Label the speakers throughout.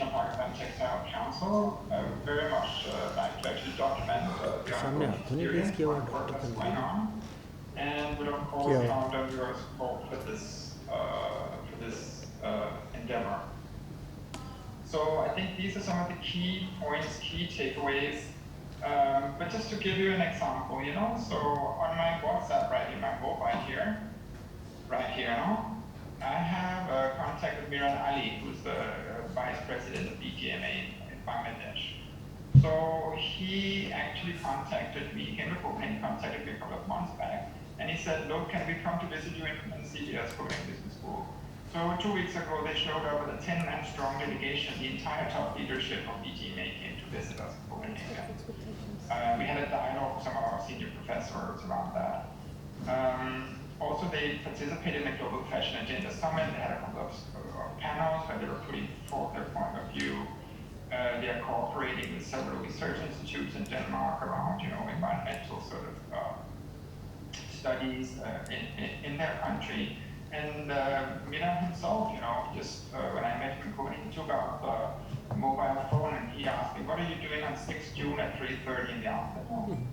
Speaker 1: Association of Pakistan Textile Council, very much like to actually document the ongoing experience, what work that's going on, and would of course count on your support for this endeavor. So I think these are some of the key points, key takeaways. But just to give you an example, you know, so on my WhatsApp right here, my mobile here, no? I have contact with Imran Ali, who's the vice president of BGMA in Bangladesh. So he actually contacted me, came to Copenhagen, contacted me a couple of months back, and he said, look, can we come to visit you in CBS Copenhagen Business School? So 2 weeks ago, they showed up with a 10-man strong delegation. The entire top leadership of BGMA came to visit us in Copenhagen. We had a dialogue with some of our senior professors around that. Also, they participated in the Global Fashion Agenda Summit. They had a couple of panels where they were putting forth their point of view. They are cooperating with several research institutes in Denmark around, you know, environmental sort of studies in their country. And Imran himself, you know, just when I met him in Copenhagen, he took out the mobile phone and he asked me, what are you doing on 6th June at 3:30 in the afternoon?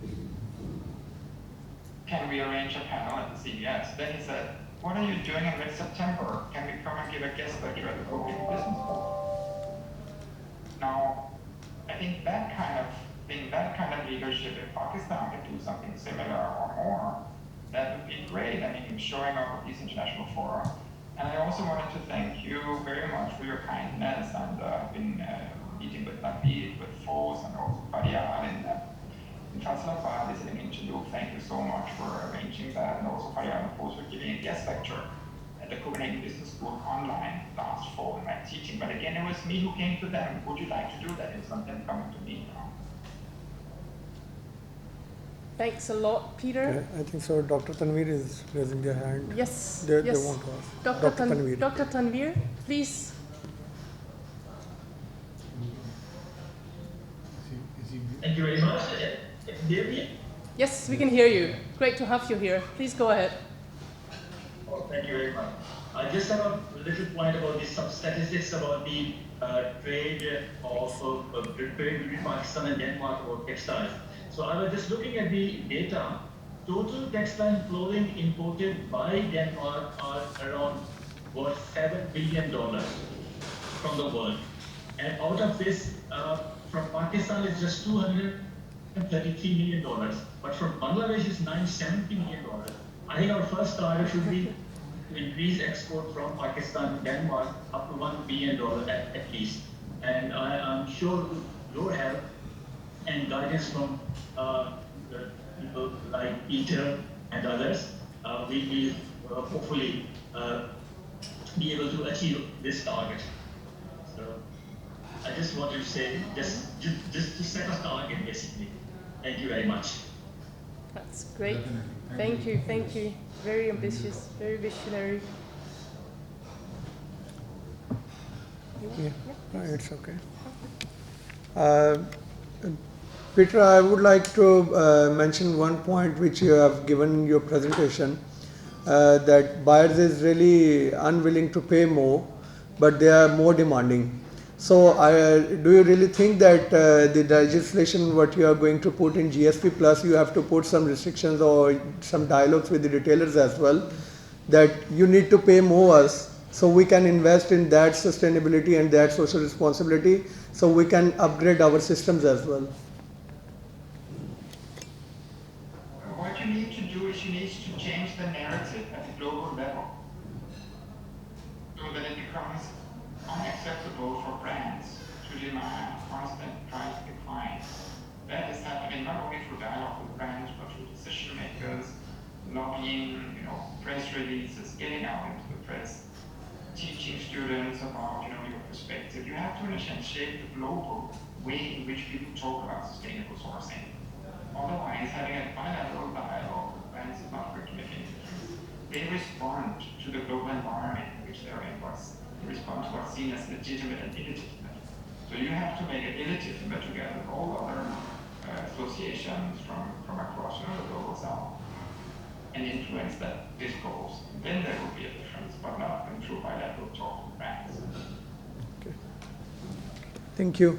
Speaker 1: Can we arrange a panel at the CBS? Then he said, what are you doing in mid-September? Can we come and give a guest lecture at the Copenhagen Business School? Now, I think that kind of thing, that kind of leadership in Pakistan can do something similar or more. That would be great. I mean, showing up at these international fora. And I also wanted to thank you very much for your kindness. And I've been meeting with Nabil, with Fos, and also Faryal in Faisalabad listening in Chiniot. Thank you so much for arranging that. And also Faryal and Fos for giving a guest lecture at the Copenhagen Business School online last fall in my teaching. But again, it was me who came to them. Would you like to do that? It's not them coming to me now.
Speaker 2: Thanks a lot, Peter.
Speaker 3: I think so. Dr. Tanveer is raising their hand.
Speaker 2: Yes.
Speaker 3: They want to ask.
Speaker 2: Dr. Tanveer. Dr. Tanveer, please.
Speaker 4: Thank you very much. Can you hear me?
Speaker 2: Yes, we can hear you. Great to have you here. Please go ahead.
Speaker 4: Oh, thank you very much. I just have a little point about some statistics about the trade between Pakistan and Denmark about textiles. So I was just looking at the data. Total textile clothing imported by Denmark are around worth $7 billion from the world. And out of this, from Pakistan it's just $233 million. But from Bangladesh it's $970 million. I think our first target should be to increase export from Pakistan to Denmark up to $1 billion at least. And I'm sure your help and guidance from people like Peter and others, we will hopefully be able to achieve this target. So I just wanted to say, just to set a target basically. Thank you very much.
Speaker 2: That's great. Thank you. Very ambitious, very visionary.
Speaker 3: Yeah, it's okay. Peter, I would like to mention one point which you have given in your presentation, that buyers is really unwilling to pay more, but they are more demanding. So do you really think that the legislation what you are going to put in GSP Plus, you have to put some restrictions or some dialogues with the retailers as well, that you need to pay more so we can invest in that sustainability and that social responsibility, so we can upgrade our systems as well?
Speaker 1: What you need to do is you need to change the narrative at the global level so that it becomes unacceptable for brands to demand constant price decline. That is happening not only through dialogue with brands, but through decision makers, lobbying, press releases, getting out into the press, teaching students about your perspective. You have to understand, shape the global way in which people talk about sustainable sourcing. Otherwise, having a bilateral dialogue with brands is not going to make any difference. They respond to the global environment in which they're in. They respond to what's seen as legitimate and illegitimate. So you have to make it illegitimate together with all other associations from across the global south and influence that discourse. Then there will be a difference, but not through bilateral talk with brands.
Speaker 3: Okay. Thank you.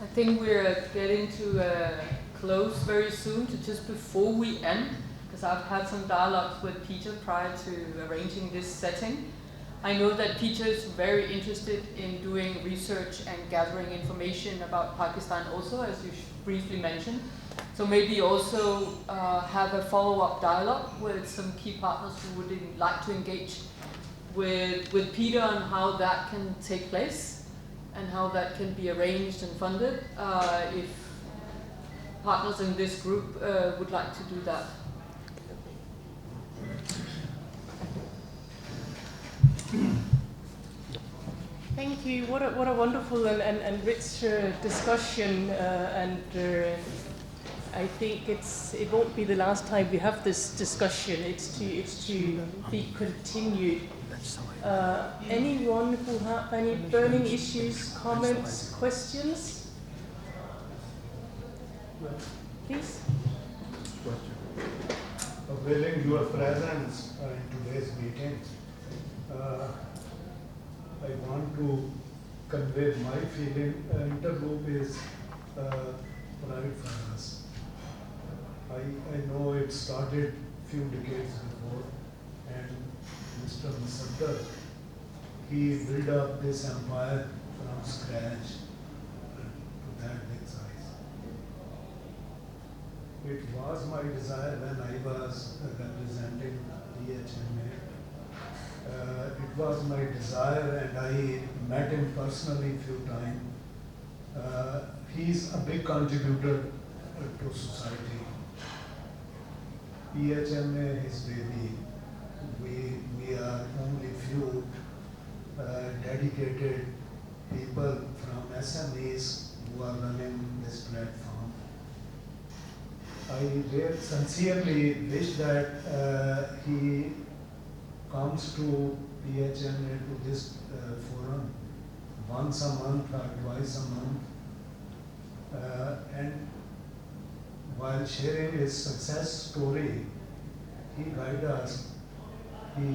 Speaker 5: I think we're getting to close very soon, to just before we end, because I've had some dialogues with Peter prior to arranging this setting. I know that Peter is very interested in doing research and gathering information about Pakistan also, as you briefly mentioned. So maybe also have a follow-up dialogue with some key partners who would like to engage with Peter on how that can take place and how that can be arranged and funded, if partners in this group would like to do that.
Speaker 2: Thank you. What a wonderful and rich discussion, and I think it won't be the last time we have this discussion. It's to be continued. Anyone who have any burning issues, comments, questions? Please.
Speaker 6: Availing your presence in today's meeting, I want to convey my feeling. Interloop is pride for us. I know it started few decades before, and Mr. Sajjad, he built up this empire from scratch to that big size. It was my desire when I was representing PHMA. It was my desire, and I met him personally a few times. He's a big contributor to society. PHMA is baby. We are only few dedicated people from SMEs who are running this platform. I really sincerely wish that he comes to PHMA to this forum once a month or twice a month, and while sharing his success story, he guides us, he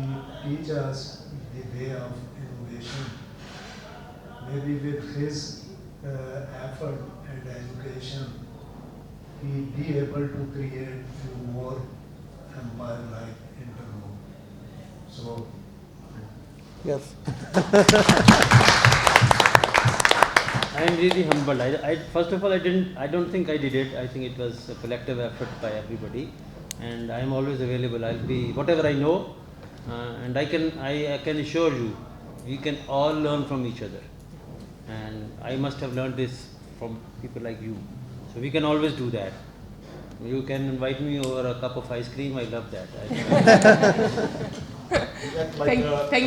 Speaker 6: teaches us the way of innovation. Maybe with his effort and education, he be able to create few more empire-like interloop. So,
Speaker 3: yes.
Speaker 7: I am really humbled. First of all, I don't think I did it. I think it was a collective effort by everybody, and I am always available. I'll be whatever I know, and I can assure you, we can all learn from each other, and I must have learned this from people like you. So we can always do that. You can invite me over a cup of ice cream. I love that.
Speaker 2: Thank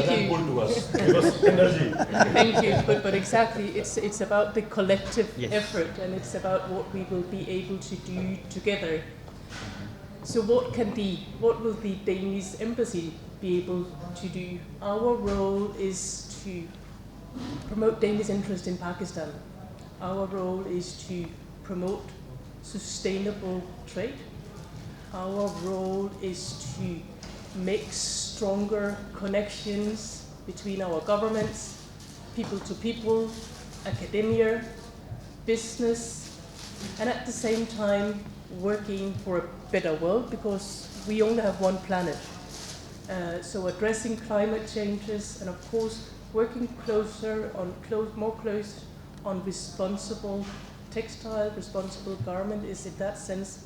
Speaker 2: you.
Speaker 6: to us. Give us energy.
Speaker 2: Thank you, but exactly, it's about the collective
Speaker 7: Yes.
Speaker 2: effort, and it's about what we will be able to do together. So what will the Danish embassy be able to do? Our role is to promote Danish interest in Pakistan. Our role is to promote sustainable trade. Our role is to make stronger connections between our governments, people to people, academia, business, and at the same time working for a better world, because we only have one planet. So addressing climate changes, and of course working more close on responsible textile, responsible garment is in that sense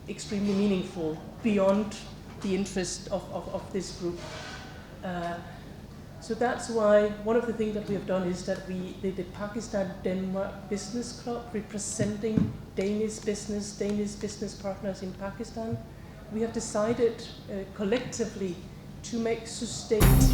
Speaker 2: extremely meaningful beyond the interest of this group. So that's why one of the things that we have done is that the Pakistan-Denmark Business Club, representing Danish business partners in Pakistan, we have decided collectively to make sustainable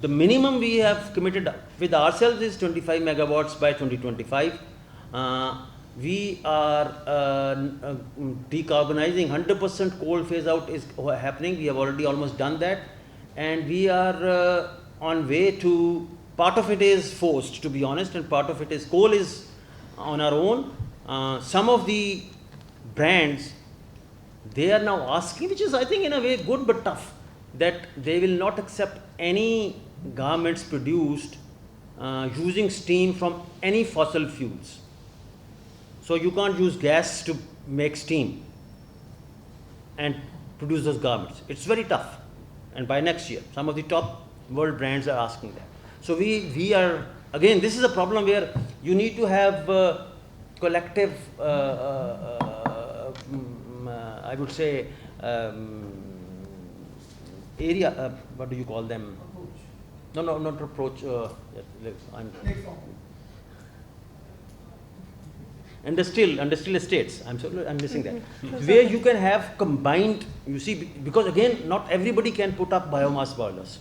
Speaker 7: the minimum we have committed with ourselves is 25 megawatts by 2025. We are decarbonizing. 100% coal phase out is happening. We have already almost done that, and we are on way to. Part of it is forced, to be honest, and part of it is coal is on our own. Some of the brands, they are now asking, which is I think in a way good but tough, that they will not accept any garments produced using steam from any fossil fuels. So you can't use gas to make steam and produce those garments. It's very tough. And by next year, some of the top world brands are asking that. So we are, again, this is a problem where you need to have collective, I would say, area, what do you call them? No, not approach. Industrial estates. I'm missing that. Where you can have combined. You see, because again, not everybody can put up biomass boilers.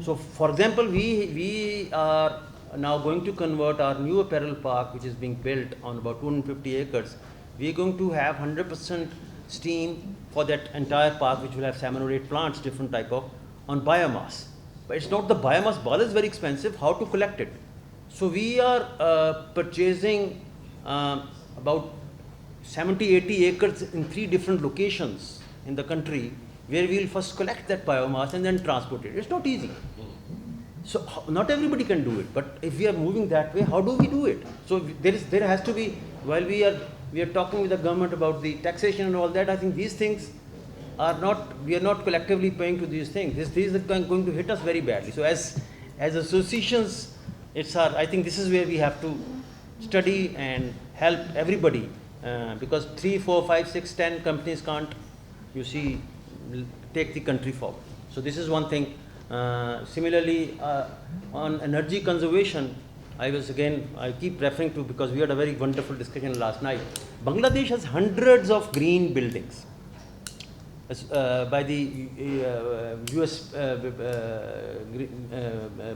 Speaker 7: So, for example, we are now going to convert our new apparel park, which is being built on about 250 acres. We are going to have 100% steam for that entire park, which will have 7 or 8 plants, different type of, on biomass. But it's not the biomass boiler is very expensive. How to collect it? So we are purchasing about 70-80 acres in 3 different locations in the country, where we will first collect that biomass and then transport it. It's not easy. So not everybody can do it. But if we are moving that way, how do we do it? So there has to be, while we are talking with the government about the taxation and all that, I think these things are not, we are not collectively paying to these things. These are going to hit us very badly. So as associations, I think this is where we have to study and help everybody, because 3, 4, 5, 6, 10 companies can't, you see, take the country forward. So this is one thing. Similarly, on energy conservation, I keep referring to, because we had a very wonderful discussion last night. Bangladesh has hundreds of green buildings by the US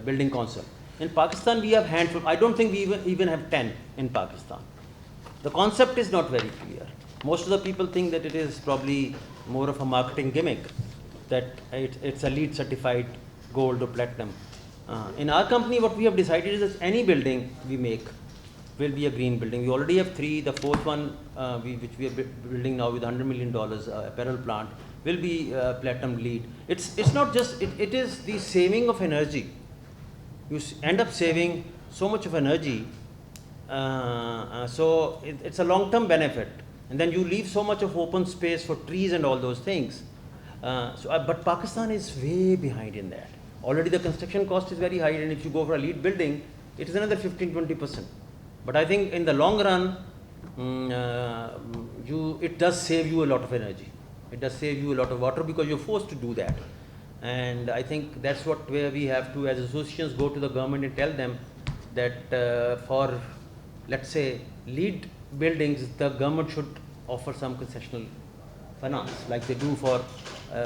Speaker 7: Building Council. In Pakistan, we have handful. I don't think we even have 10 in Pakistan. The concept is not very clear. Most of the people think that it is probably more of a marketing gimmick, that it's a LEED certified gold or platinum. In our company, what we have decided is that any building we make will be a green building. We already have 3. The 4th one, which we are building now with $100 million apparel plant, will be platinum LEED. It's not just, it is the saving of energy. You end up saving so much of energy, so it's a long-term benefit. And then you leave so much of open space for trees and all those things. But Pakistan is way behind in that. Already the construction cost is very high, and if you go for a LEED building, it is another 15-20%. But I think in the long run, it does save you a lot of energy. It does save you a lot of water, because you're forced to do that. And I think that's where we have to, as associations, go to the government and tell them that for, let's say, LEED buildings, the government should offer some concessional finance, like they do for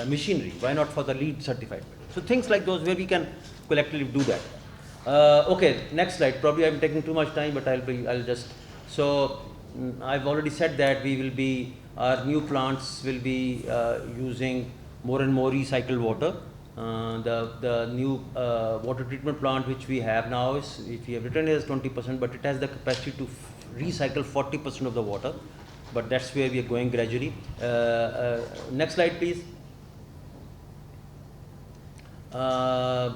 Speaker 7: machinery. Why not for the LEED certified? So things like those, where we can collectively do that. Okay, next slide. Probably I'm taking too much time, but I'll just. So I've already said that our new plants will be using more and more recycled water. The new water treatment plant which we have now we have written as 20%, but it has the capacity to recycle 40% of the water. But that's where we are going gradually. Next slide, please. I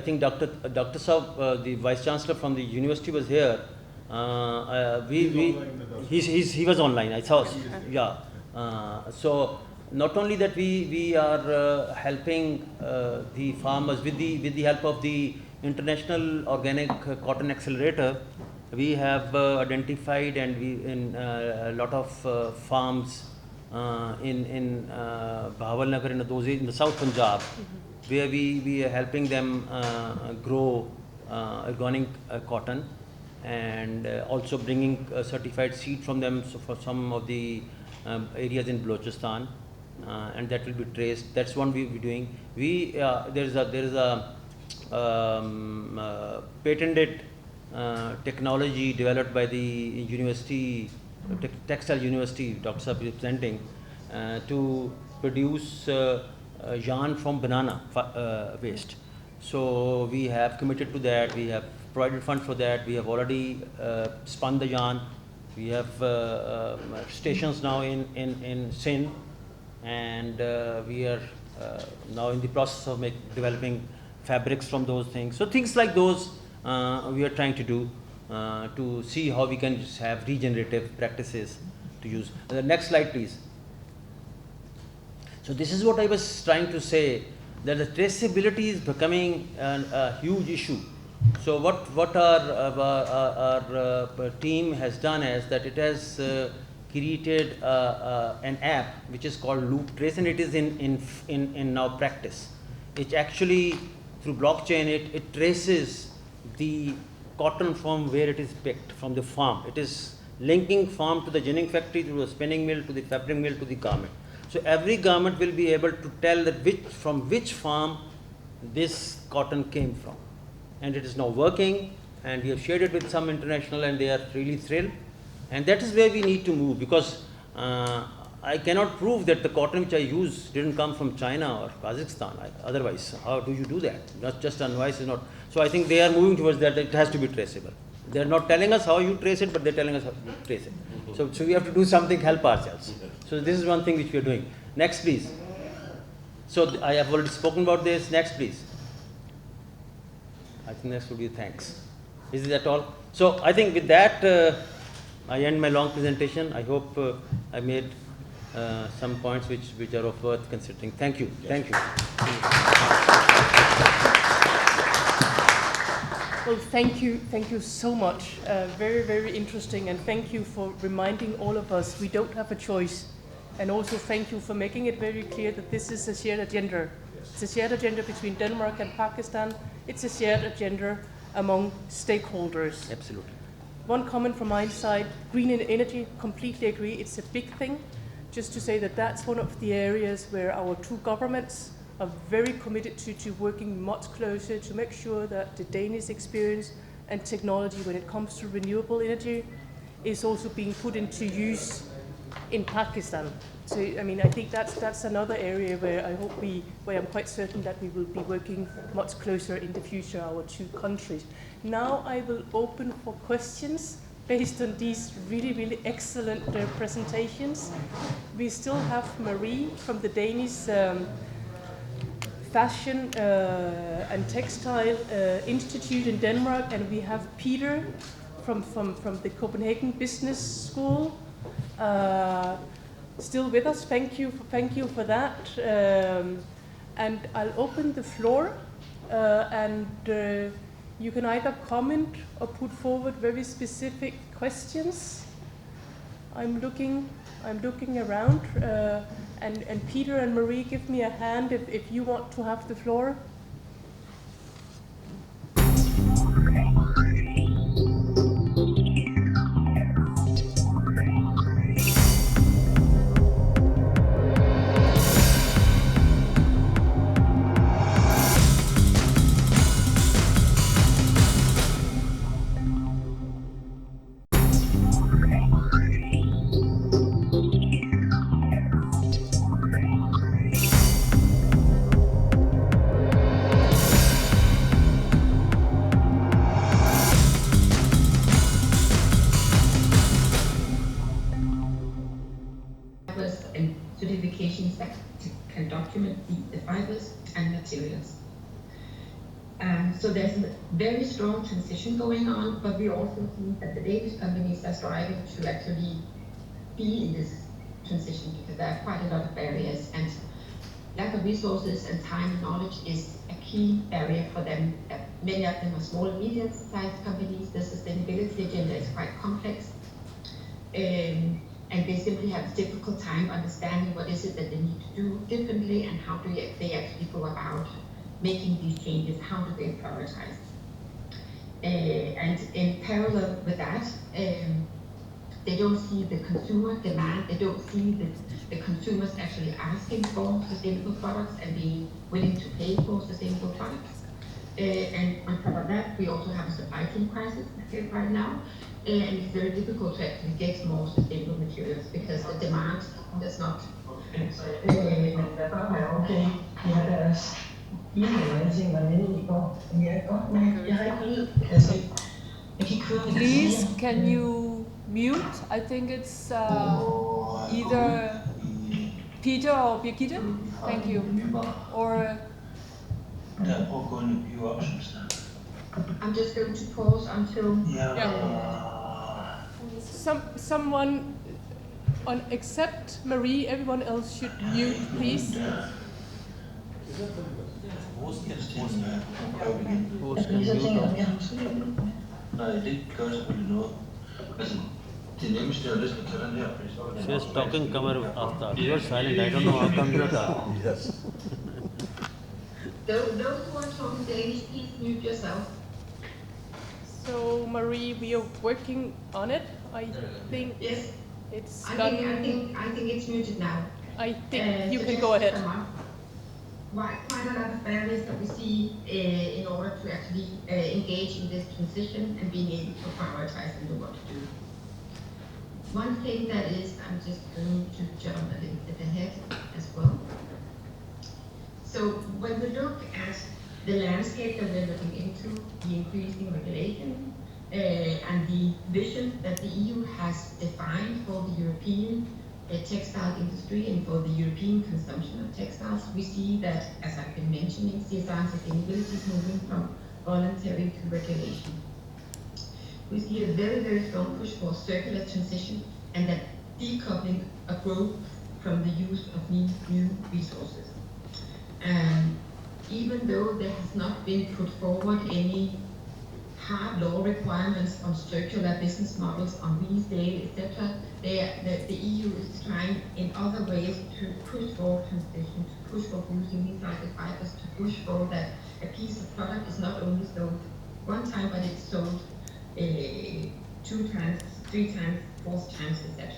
Speaker 7: think Dr. Saab, the Vice Chancellor from the university, was here. He was online. I saw. Yeah. So not only that, we are helping the farmers with the help of the International Organic Cotton Accelerator. We have identified, and in a lot of farms in Bahawalnagar, in the South Punjab, where we are helping them grow organic cotton, and also bringing certified seed from them, so for some of the areas in Balochistan. and that will be traced. That's one we will be doing. There is a patented technology developed by the university, textile university, Dr. Saab is presenting, to produce yarn from banana waste. So we have committed to that. We have provided funds for that. We have already spun the yarn. We have stations now in Singh, and we are now in the process of developing fabrics from those things. So things like those we are trying to do to see how we can just have regenerative practices to use. The next slide, please. So this is what I was trying to say, that the traceability is becoming a huge issue. So what our team has done is that it has created an app which is called Loop Trace, and it is in now practice. It actually, through blockchain, it traces the cotton from where it is picked, from the farm. It is linking farm to the ginning factory, to the spinning mill, to the fabric mill, to the garment. So every garment will be able to tell that from which farm this cotton came from. And it is now working, and we have shared it with some international, and they are really thrilled. And that is where we need to move, because I cannot prove that the cotton which I use didn't come from China or Kazakhstan. Otherwise, how do you do that? Not just advice is not. So I think they are moving towards that. It has to be traceable. They are not telling us how you trace it, but they are telling us how you trace it. So we have to do something, help ourselves. So this is one thing which we are doing. Next, please. So I have already spoken about this. Next, please. I think next would be thanks. Is that all? So I think with that, I end my long presentation. I hope I made some points which are of worth considering. Thank you. Thank you.
Speaker 2: Well, thank you so much. Very, very interesting, and thank you for reminding all of us we don't have a choice. And also thank you for making it very clear that this is a shared agenda. It's a shared agenda between Denmark and Pakistan. It's a shared agenda among stakeholders.
Speaker 7: Absolutely.
Speaker 2: One comment from my side, green energy, completely agree, it's a big thing. Just to say that that's one of the areas where our two governments are very committed to working much closer to make sure that the Danish experience and technology when it comes to renewable energy is also being put into use in Pakistan. So, I mean, I think that's another area where I hope where I'm quite certain that we will be working much closer in the future, our two countries. Now I will open for questions based on these really, really excellent presentations. We still have Marie from the Danish Fashion and Textile Institute in Denmark, and we have Peter from the Copenhagen Business School. Still with us. Thank you for that. And I'll open the floor, and you can either comment or put forward very specific questions. I'm looking around, and Peter and Marie, give me a hand if you want to have the floor.
Speaker 8: And certifications that can document the fibers and materials. So there's a very strong transition going on, but we also see that the Danish companies are striving to actually be in this transition, because there are quite a lot of barriers, and lack of resources and time and knowledge is a key barrier for them. Many of them are small and medium-sized companies. The sustainability agenda is quite complex. And they simply have a difficult time understanding what is it that they need to do differently, and how do they actually go about making these changes, how do they prioritize. And in parallel with that, they don't see the consumer demand, they don't see the the consumers actually asking for sustainable products and being willing to pay for sustainable products. And on top of that, we also have a supply chain crisis right now, and it's very difficult to actually get more sustainable materials because the demand does not.
Speaker 5: Please, can you mute? I think it's either Peter or Birgitte. Thank you. Or
Speaker 8: I'm just going to pause until.
Speaker 2: Someone on except Marie, everyone else should mute, please.
Speaker 7: Host can mute off.
Speaker 9: Nej, det gør selvfølgelig noget. Altså, det nemmeste er næsten at tage den her, fordi så er det...
Speaker 7: She is talking, Kamar, after. You are silent, I don't know how come you are talking.
Speaker 3: Yes.
Speaker 8: Those who are talking Danish, please mute yourself.
Speaker 2: So Marie, we are working on it. I think
Speaker 8: Yes.
Speaker 2: it's
Speaker 8: I
Speaker 2: done.
Speaker 8: think it's muted now.
Speaker 2: I think you
Speaker 8: So
Speaker 2: can
Speaker 8: just
Speaker 2: go
Speaker 8: to
Speaker 2: ahead.
Speaker 8: sum up, quite a lot of barriers that we see in order to actually engage in this transition and being able to prioritize and know what to do. One thing that is, I'm just going to jump a little bit ahead as well. So when we look at the landscape that we're looking into, the increasing regulation, and the vision that the EU has defined for the European textile industry and for the European consumption of textiles, we see that, as I've been mentioning, CSR and sustainability is moving from voluntary to regulation. We see a very, very strong push for circular transition and that decoupling of growth from the use of new resources. Even though there has not been put forward any hard law requirements on circular business models, on resale, etc., the EU is trying in other ways to push for transition, to push for using recycled fibers, to push for that a piece of product is not only sold one time, but it's sold 2 times, 3 times, 4 times, etc.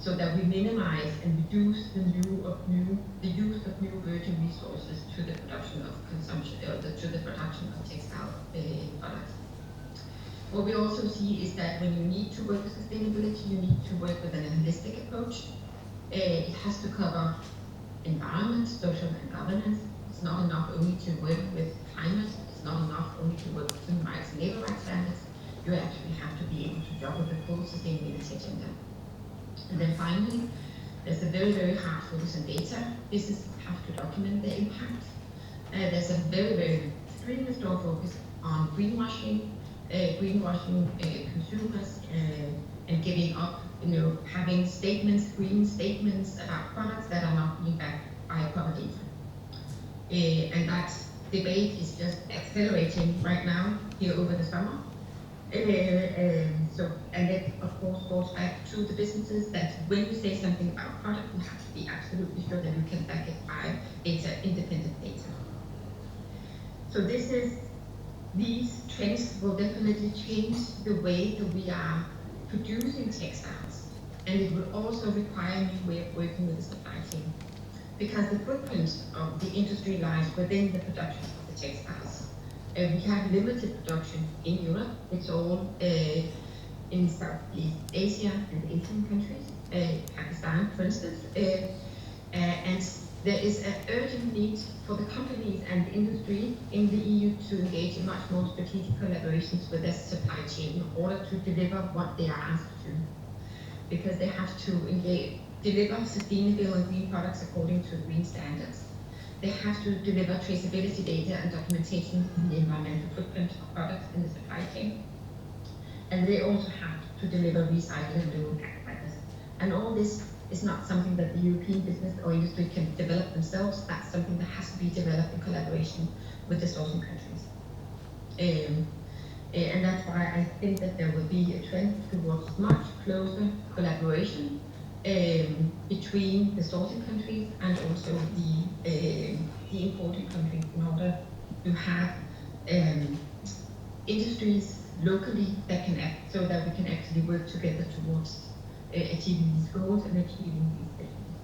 Speaker 8: So that we minimize and reduce the use of new virgin resources to the production of consumption, to the production of textile products. What we also see is that when you need to work with sustainability, you need to work with an holistic approach. It has to cover environment, social and governance. It's not enough only to work with climate. It's not enough only to work with human rights and labor rights standards. You actually have to be able to juggle the full sustainability agenda. And then finally, there's a very, very hard focus on data. Businesses have to document their impact. There's a very, very extremely strong focus on greenwashing consumers and giving up, having statements, green statements about products that are not being backed by proper data. And that debate is just accelerating right now here over the summer. And that of course goes back to the businesses that when you say something about product, you have to be absolutely sure that you can back it by data, independent data. So these trends will definitely change the way that we are producing textiles, and it will also require a new way of working with the supply chain, because the footprint of the industry lies within the production of the textiles. We have limited production in Europe. It's all in Southeast Asia and Asian countries, Pakistan, for instance. And there is an urgent need for the companies and the industry in the EU to engage in much more strategic collaborations with their supply chain in order to deliver what they are asked to do. Because they have to deliver sustainable and green products according to green standards. They have to deliver traceability data and documentation in the environmental footprint of products in the supply chain. And they also have to deliver recycled and low impact fibers. And all this is not something that the European business or industry can develop themselves. That's something that has to be developed in collaboration with the sourcing countries. And that's why I think that there will be a trend towards much closer collaboration between the sourcing countries and also the importing countries in order to have industries locally that can act, so that we can actually work together towards achieving these goals and achieving these visions.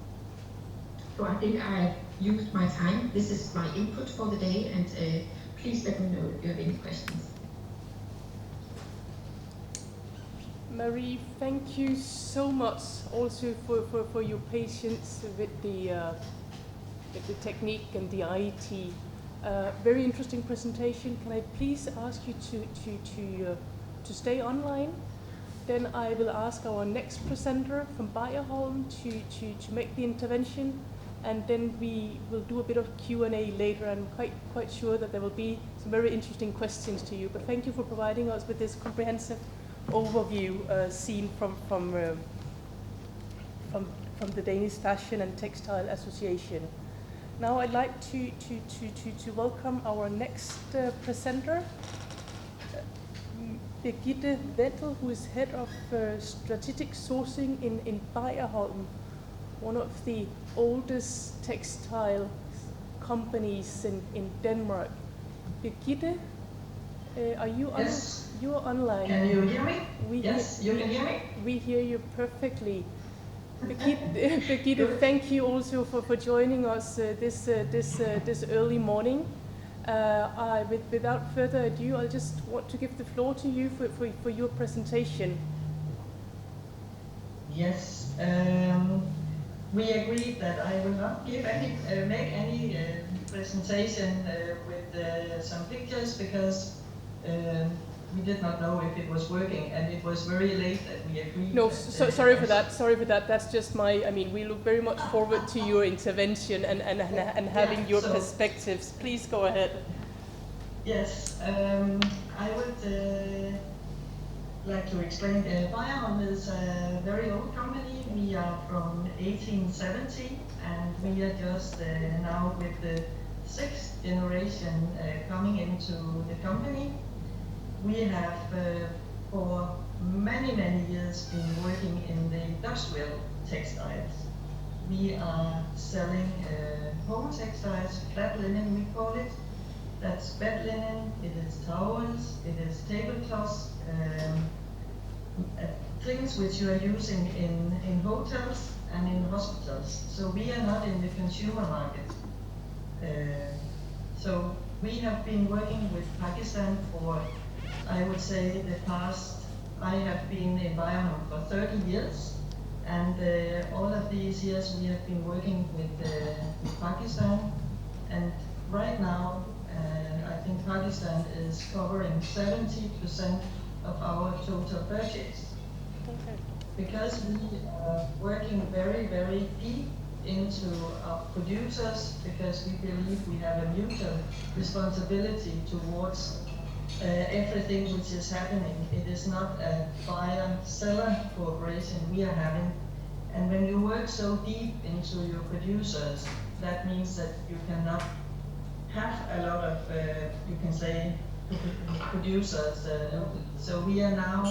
Speaker 8: So I think I've used my time. This is my input for the day, and please let me know if you have any questions.
Speaker 2: Marie, thank you so much also for your patience with the technique and the IT. Very interesting presentation. Can I please ask you to stay online? Then I will ask our next presenter from Bayerholm to make the intervention, and then we will do a bit of Q&A later. I'm quite sure that there will be some very interesting questions to you. But thank you for providing us with this comprehensive overview seen from the Danish Fashion and Textile Association. Now I'd like to welcome our next presenter, Birgitte Vettel, who is head of strategic sourcing in Bayerholm, one of the oldest textile companies in Denmark. Birgitte, are you
Speaker 10: Yes.
Speaker 2: You are online?
Speaker 10: Can you hear me? Yes, you can hear me?
Speaker 2: We hear you perfectly. Birgitte, thank you also for joining us this early morning. Without further ado, I just want to give the floor to you for your presentation.
Speaker 10: Yes, we agreed that I will not give make any presentation with some pictures because we did not know if it was working, and it was very late that we agreed.
Speaker 2: No, sorry for that. Sorry for that. That's just my. I mean, we look very much forward to your intervention and having your perspectives. Please go ahead.
Speaker 10: Yes, I would like to explain. Bayerholm is a very old company. We are from 1870, and we are just now with the 6th generation coming into the company. We have for many years been working in the industrial textiles. We are selling home textiles, flat linen we call it. That's bed linen, it is towels, it is tablecloths, things which you are using in hotels and in hospitals. So we are not in the consumer market. So we have been working with Pakistan for, I would say, the past, I have been in Bayerholm for 30 years, and all of these years we have been working with Pakistan, and right now I think Pakistan is covering 70% of our total purchase.
Speaker 2: Okay.
Speaker 10: Because we are working very deep into our producers, because we believe we have a mutual responsibility towards everything which is happening. It is not a buyer-seller cooperation we are having. And when you work so deep into your producers, that means that you cannot have a lot of, you can say, producers. So we are now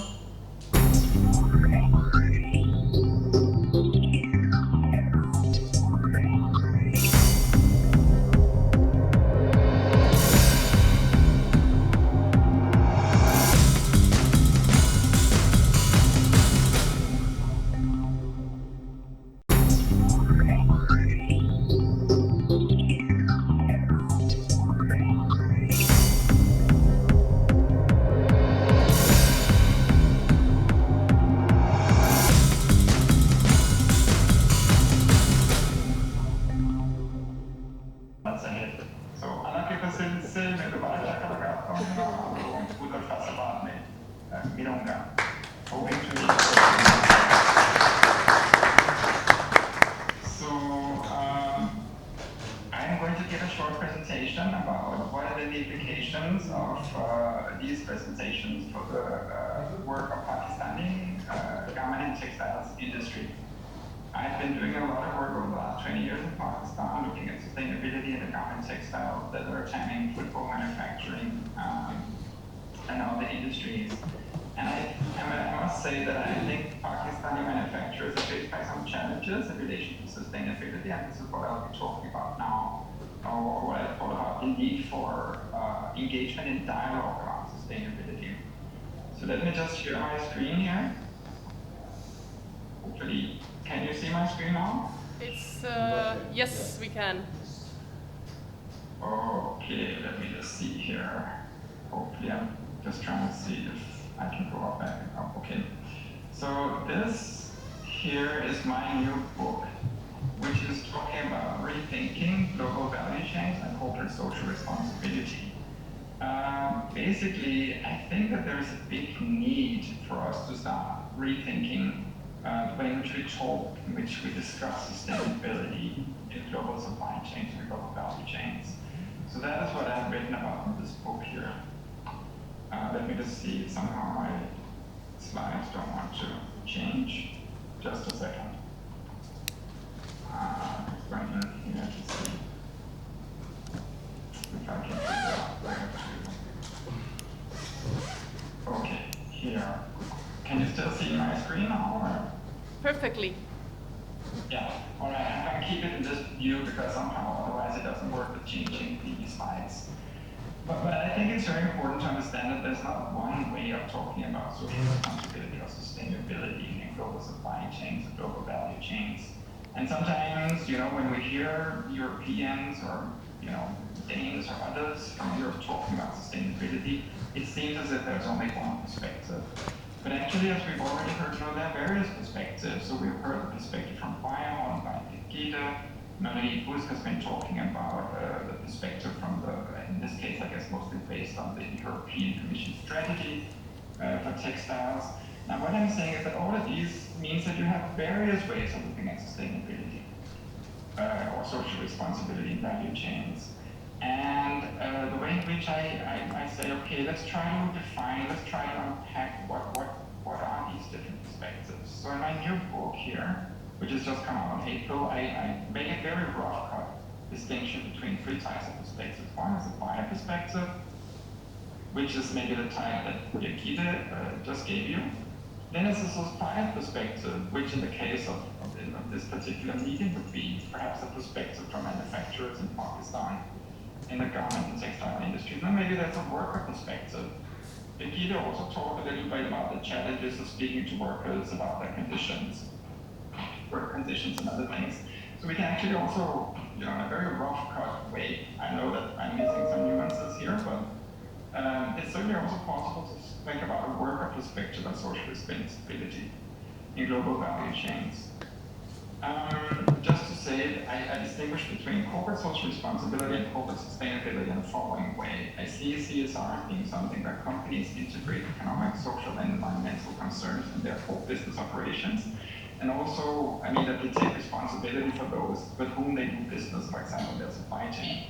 Speaker 1: these presentations for the work of Pakistani garment and textiles industry. I've been doing a lot of work over the last 20 years in Pakistan, looking at sustainability in the garment textiles, leather tanning, footwear manufacturing, and other industries. And I must say that I think Pakistani manufacturers are faced by some challenges in relation to sustainability, and this is what I'll be talking about now, or what I thought about the need for engagement and dialogue around sustainability. So let me just share my screen here. hopefully. Can you see my screen now?
Speaker 11: It's, yes, we can.
Speaker 1: Okay, let me just see here. Hopefully, I'm just trying to see if I can go up back. Oh, okay. So this here is my new book, which is talking about rethinking global value chains and corporate social responsibility. Basically, I think that there is a big need for us to start rethinking the way in which we talk, in which we discuss sustainability in global supply chains and global value chains. So that is what I've written about in this book here. Let me just see, somehow my slides don't want to change. Just a second. Going in here to see if I can figure out where to. Okay, here. Can you still see my screen now? Or?
Speaker 11: Perfectly.
Speaker 1: Yeah, all right, I'm going to keep it in this view because somehow otherwise it doesn't work with changing the slides. But I think it's very important to understand that there's not one way of talking about social responsibility or sustainability in global supply chains and global value chains. And sometimes, when we hear Europeans or, Danes or others from Europe talking about sustainability, it seems as if there's only one perspective. But actually, as we've already heard, there are various perspectives. So we've heard the perspective from Bayern, by Gita. Marie Busk has been talking about the perspective from in this case, I guess mostly based on the European Commission strategy for textiles. Now, what I'm saying is that all of these means that you have various ways of looking at sustainability or social responsibility in value chains. And the way in which I say, okay, let's try to define, let's try to unpack what are these different perspectives. So in my new book here, which has just come out in April, I made a very rough cut distinction between three types of perspectives. One is a buyer perspective, which is maybe the type that Birgitte just gave you. Then it's a supplier perspective, which in the case of this particular meeting would be perhaps a perspective from manufacturers in Pakistan in the garment and textile industry. Then maybe there's a worker perspective. Birgitte also talked a little bit about the challenges of speaking to workers about their conditions, work conditions and other things. So we can actually also, in a very rough cut way, I know that I'm missing some nuances here, but it's certainly also possible to think about a worker perspective on social responsibility in global value chains. Just to say, I distinguish between corporate social responsibility and corporate sustainability in the following way. I see CSR as being something that companies integrate economic, social, and environmental concerns in their core business operations. And also, that they take responsibility for those with whom they do business, for example, their supply chain.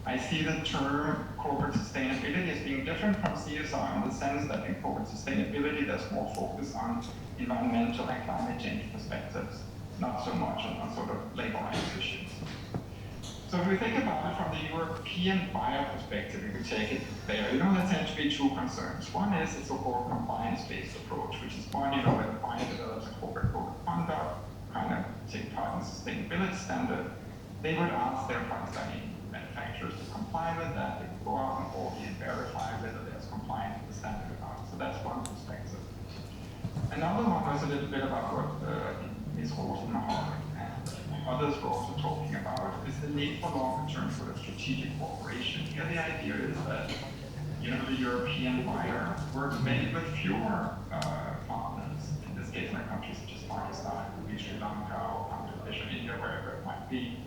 Speaker 1: I see the term corporate sustainability as being different from CSR in the sense that in corporate sustainability, there's more focus on environmental and climate change perspectives, not so much on sort of labor rights issues. So if we think about it from the European buyer perspective, we could take it there. There tend to be two concerns. One is the so-called compliance-based approach, which is one, where the buyer develops a corporate code of conduct, kind of take part in the sustainability standard. They would ask their Pakistani manufacturers to comply with that. They would go out and audit and verify whether there's compliance with the standard or not. So that's one perspective. Another one was a little bit about what Ms. Rosenhauer and others were also talking about is the need for longer-term sort of strategic cooperation. Here the idea is that, the European buyer works maybe with fewer partners, in this case in countries such as Pakistan, Sri Lanka, or Bangladesh, or India, wherever it might be,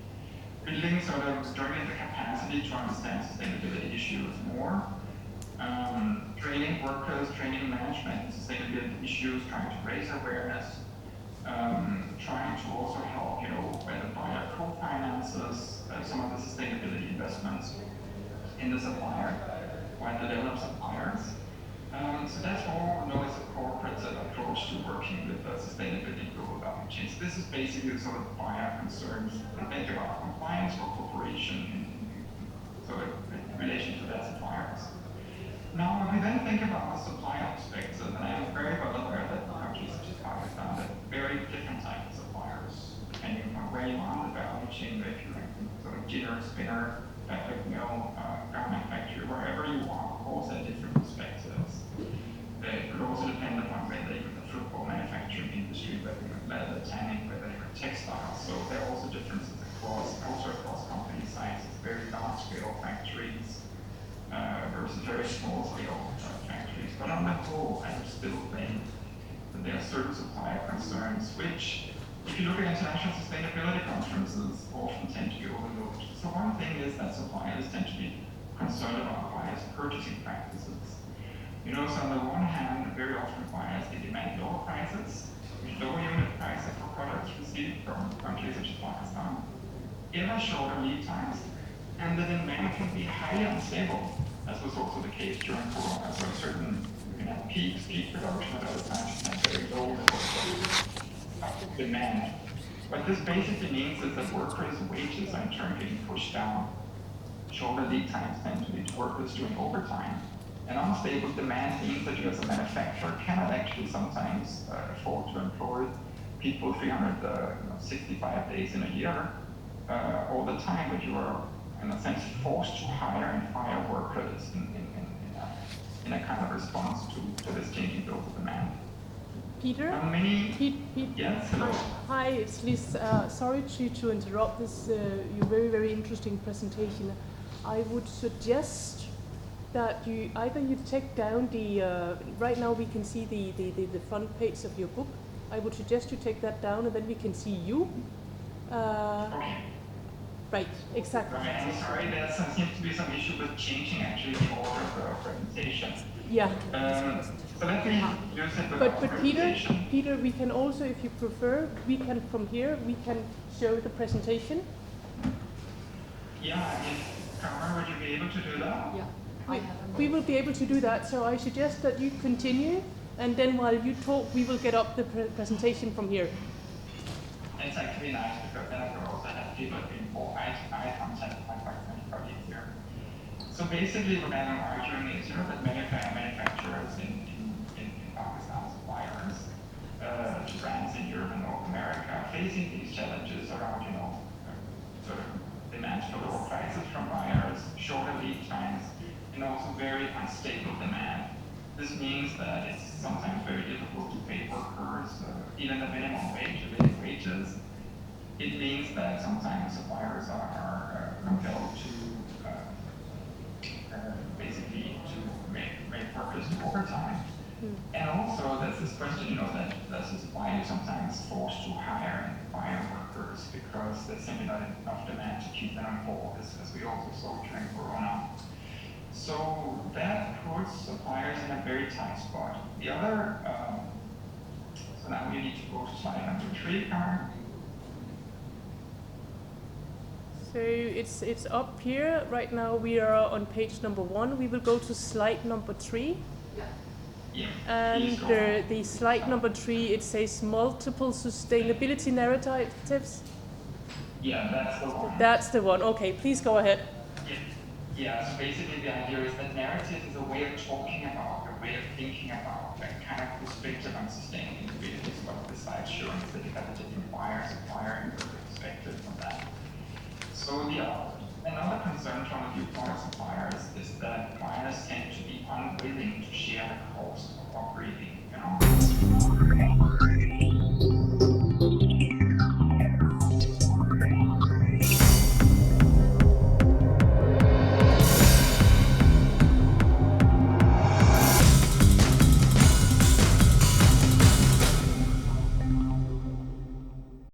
Speaker 1: building sort of strengthening the capacity to understand sustainability issues more, training workers, training management, sustainability issues, trying to raise awareness, trying to also help, where the buyer co-finances some of the sustainability investments in the supplier, while the develop suppliers. So that's all known as a corporate approach to working with sustainability global value chains. This is basically sort of buyer concerns and think about compliance or cooperation in relation to their suppliers. Now, when we then think about the supplier perspective, and I am very well aware that countries such as Pakistan have very different types of suppliers, depending on where you are in the value chain, if you're sort of ginner, spinner, fabric mill, garment factory, wherever you are, also have different perspectives. It could also depend upon whether you're the football manufacturing industry, whether you're leather, tanning, whether you're textiles. So there are also differences across company sizes, very large scale factories versus very small scale factories. But on the whole, I would still think that there are certain supplier concerns which, if you look at international sustainability conferences, often tend to be overlooked. So one thing is that suppliers tend to be concerned about buyers' purchasing practices. You know, so on the one hand, very often buyers, they demand lower prices, lower unit prices for products received from countries such as Pakistan, ever shorter lead times, and the demand can be highly unstable, as was also the case during Corona. So certain, you can have peak production at other times, and very low levels of demand. What this basically means is that workers' wages are in turn getting pushed down. Shorter lead times tend to lead to workers doing overtime. And unstable demand means that you as a manufacturer cannot actually sometimes afford to employ people 365 days in a year all the time, but you are in a sense forced to hire and fire workers in a kind of response to this changing global demand.
Speaker 2: Peter?
Speaker 1: Yes, hello.
Speaker 2: Hi, it's Liz. Sorry to interrupt this your very, very interesting presentation. I would suggest that you take down the, right now we can see the front page of your book. I would suggest you take that down and then we can see you.
Speaker 1: Okay.
Speaker 2: Right, exactly.
Speaker 1: Right, I'm sorry, there seems to be some issue with changing actually the order of the presentation.
Speaker 2: Yeah.
Speaker 1: So let me use it with
Speaker 2: But Peter, we can also, if you prefer, we can from here, we can show the presentation.
Speaker 1: Yeah, Kamran, would you be able to do that?
Speaker 5: Yeah.
Speaker 2: We will be able to do that, so I suggest that you continue, and then while you talk, we will get up the presentation from here.
Speaker 1: It's actually nice because then I can also have people in more eye contact with my colleagues here. So basically what I'm arguing is, that manufacturers in Pakistan, suppliers to brands in Europe and North America are facing these challenges around, sort of demand for lower prices from buyers, shorter lead times, and also very unstable demand. This means that it's sometimes very difficult to pay workers even the minimum wage, the living wages. It means that sometimes suppliers are compelled to basically to make workers do overtime. And also there's this question, that does the supplier sometimes forced to hire and fire workers because there's simply not enough demand to keep them on board, as we also saw during Corona. So that puts suppliers in a very tight spot. The other, so now we need to go to slide number 3, Karen.
Speaker 2: So it's up here. Right now we are on page number 1. We will go to slide number 3.
Speaker 1: Yeah.
Speaker 2: And the slide number 3, it says multiple sustainability narratives.
Speaker 1: Yeah, that's the one.
Speaker 2: That's the one. Okay, please go ahead.
Speaker 1: Yeah, so basically the idea is that narrative is a way of talking about, a way of thinking about, a kind of perspective on sustainability. Is what the slide showing is that you have a different supplier and perspective from that. So another concern from the viewpoint of suppliers is that buyers tend to be unwilling to share the cost of operating,